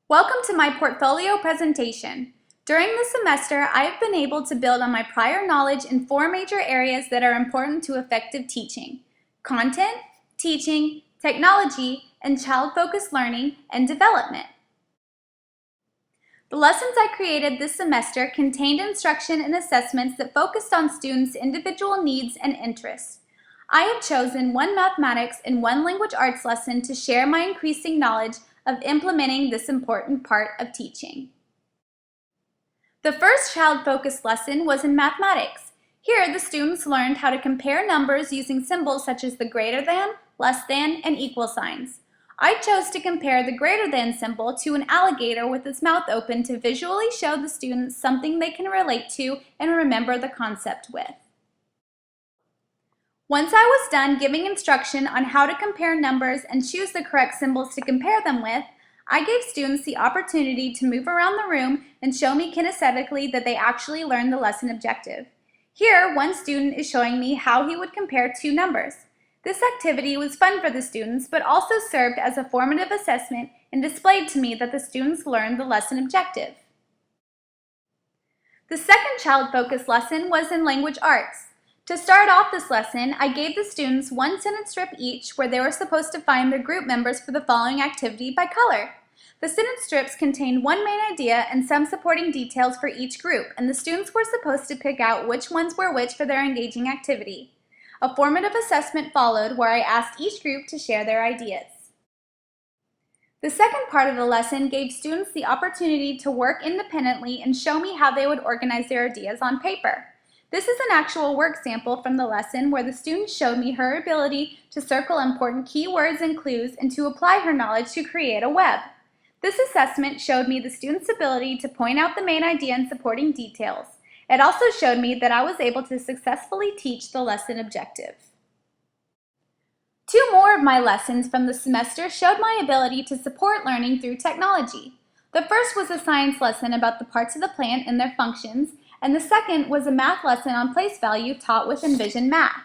Welcome to my portfolio presentation. During the semester, I have been able to build on my prior knowledge in 4 major areas that are important to effective teaching: content, teaching, technology, and child-focused learning and development. The lessons I created this semester contained instruction and assessments that focused on students' individual needs and interests. I have chosen 1 mathematics and 1 language arts lesson to share my increasing knowledge of implementing this important part of teaching. The first child-focused lesson was in mathematics. Here, the students learned how to compare numbers using symbols such as the greater than, less than, and equal signs. I chose to compare the greater than symbol to an alligator with its mouth open to visually show the students something they can relate to and remember the concept with. Once I was done giving instruction on how to compare numbers and choose the correct symbols to compare them with, I gave students the opportunity to move around the room and show me kinesthetically that they actually learned the lesson objective. Here, one student is showing me how he would compare 2 numbers. This activity was fun for the students, but also served as a formative assessment and displayed to me that the students learned the lesson objective. The second child-focused lesson was in language arts. To start off this lesson, I gave the students 1 sentence strip each where they were supposed to find their group members for the following activity by color. The sentence strips contained 1 main idea and some supporting details for each group, and the students were supposed to pick out which ones were which for their engaging activity. A formative assessment followed where I asked each group to share their ideas. The second part of the lesson gave students the opportunity to work independently and show me how they would organize their ideas on paper. This is an actual work sample from the lesson where the student showed me her ability to circle important keywords and clues and to apply her knowledge to create a web. This assessment showed me the student's ability to point out the main idea and supporting details. It also showed me that I was able to successfully teach the lesson objective. 2 more of my lessons from the semester showed my ability to support learning through technology. The first was a science lesson about the parts of the plant and their functions, and the second was a math lesson on place value taught with Envision Math.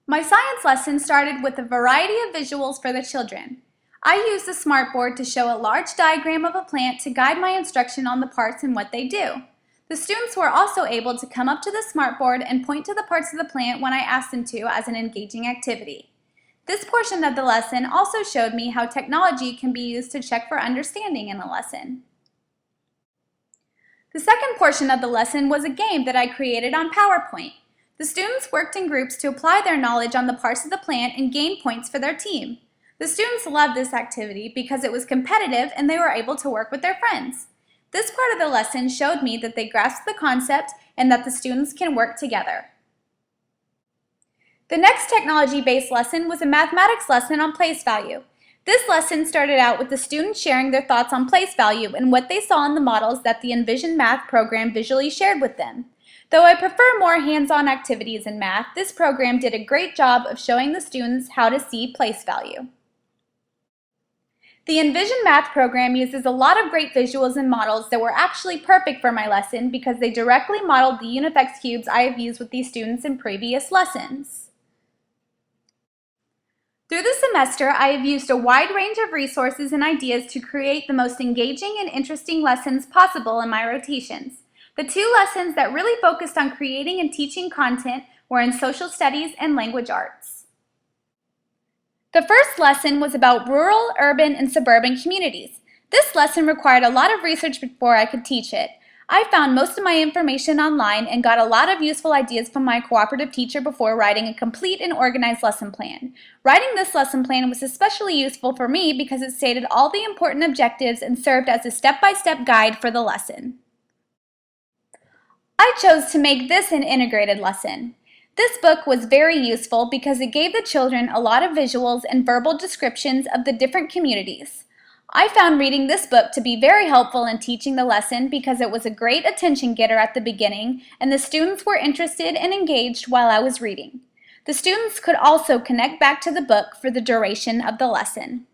My science lesson started with a variety of visuals for the children. I used the smartboard to show a large diagram of a plant to guide my instruction on the parts and what they do. The students were also able to come up to the smartboard and point to the parts of the plant when I asked them to as an engaging activity. This portion of the lesson also showed me how technology can be used to check for understanding in a lesson. The second portion of the lesson was a game that I created on PowerPoint. The students worked in groups to apply their knowledge on the parts of the plant and gain points for their team. The students loved this activity because it was competitive and they were able to work with their friends. This part of the lesson showed me that they grasped the concept and that the students can work together. The next technology-based lesson was a mathematics lesson on place value. This lesson started out with the students sharing their thoughts on place value and what they saw in the models that the Envision Math program visually shared with them. Though I prefer more hands-on activities in math, this program did a great job of showing the students how to see place value. The Envision Math program uses a lot of great visuals and models that were actually perfect for my lesson because they directly modeled the Unifex cubes I have used with these students in previous lessons. Through the semester, I have used a wide range of resources and ideas to create the most engaging and interesting lessons possible in my rotations. The 2 lessons that really focused on creating and teaching content were in social studies and language arts. The first lesson was about rural, urban, and suburban communities. This lesson required a lot of research before I could teach it. I found most of my information online and got a lot of useful ideas from my cooperative teacher before writing a complete and organized lesson plan. Writing this lesson plan was especially useful for me because it stated all the important objectives and served as a step-by-step guide for the lesson. I chose to make this an integrated lesson. This book was very useful because it gave the children a lot of visuals and verbal descriptions of the different communities. I found reading this book to be very helpful in teaching the lesson because it was a great attention getter at the beginning and the students were interested and engaged while I was reading. The students could also connect back to the book for the duration of the lesson.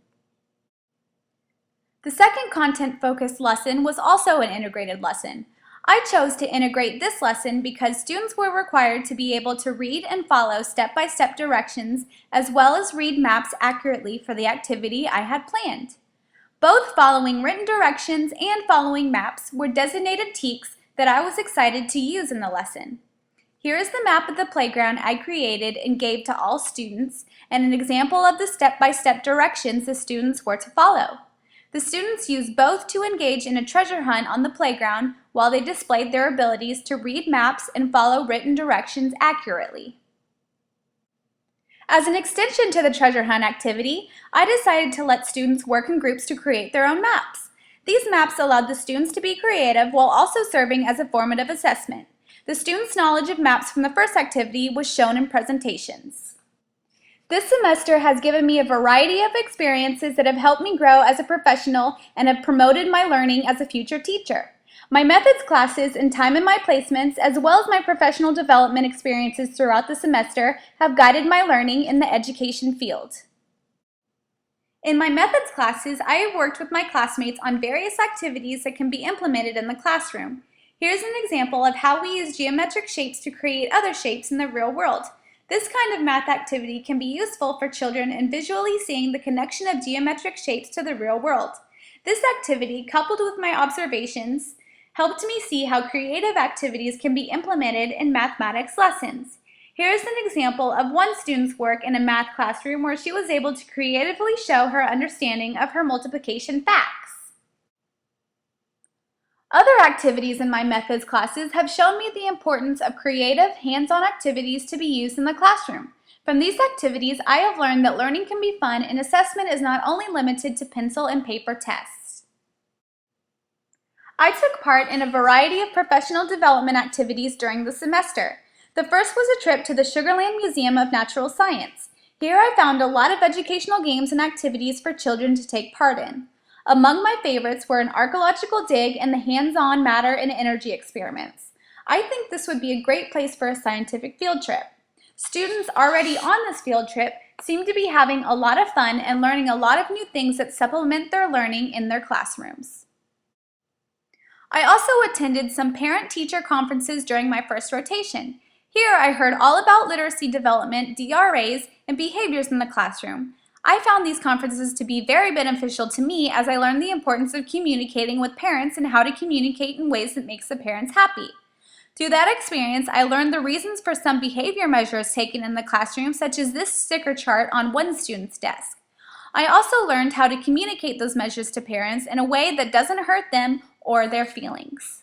The second content-focused lesson was also an integrated lesson. I chose to integrate this lesson because students were required to be able to read and follow step-by-step directions as well as read maps accurately for the activity I had planned. Both following written directions and following maps were designated TEKs that I was excited to use in the lesson. Here is the map of the playground I created and gave to all students, and an example of the step-by-step directions the students were to follow. The students used both to engage in a treasure hunt on the playground while they displayed their abilities to read maps and follow written directions accurately. As an extension to the treasure hunt activity, I decided to let students work in groups to create their own maps. These maps allowed the students to be creative while also serving as a formative assessment. The students' knowledge of maps from the first activity was shown in presentations. This semester has given me a variety of experiences that have helped me grow as a professional and have promoted my learning as a future teacher. My methods classes and time in my placements, as well as my professional development experiences throughout the semester, have guided my learning in the education field. In my methods classes, I have worked with my classmates on various activities that can be implemented in the classroom. Here's an example of how we use geometric shapes to create other shapes in the real world. This kind of math activity can be useful for children in visually seeing the connection of geometric shapes to the real world. This activity, coupled with my observations, helped me see how creative activities can be implemented in mathematics lessons. Here is an example of one student's work in a math classroom where she was able to creatively show her understanding of her multiplication facts. Other activities in my methods classes have shown me the importance of creative, hands-on activities to be used in the classroom. From these activities, I have learned that learning can be fun and assessment is not only limited to pencil and paper tests. I took part in a variety of professional development activities during the semester. The first was a trip to the Sugar Land Museum of Natural Science. Here I found a lot of educational games and activities for children to take part in. Among my favorites were an archaeological dig and the hands-on matter and energy experiments. I think this would be a great place for a scientific field trip. Students already on this field trip seem to be having a lot of fun and learning a lot of new things that supplement their learning in their classrooms. I also attended some parent-teacher conferences during my first rotation. Here I heard all about literacy development, DRAs, and behaviors in the classroom. I found these conferences to be very beneficial to me as I learned the importance of communicating with parents and how to communicate in ways that makes the parents happy. Through that experience, I learned the reasons for some behavior measures taken in the classroom, such as this sticker chart on one student's desk. I also learned how to communicate those measures to parents in a way that doesn't hurt them or their feelings.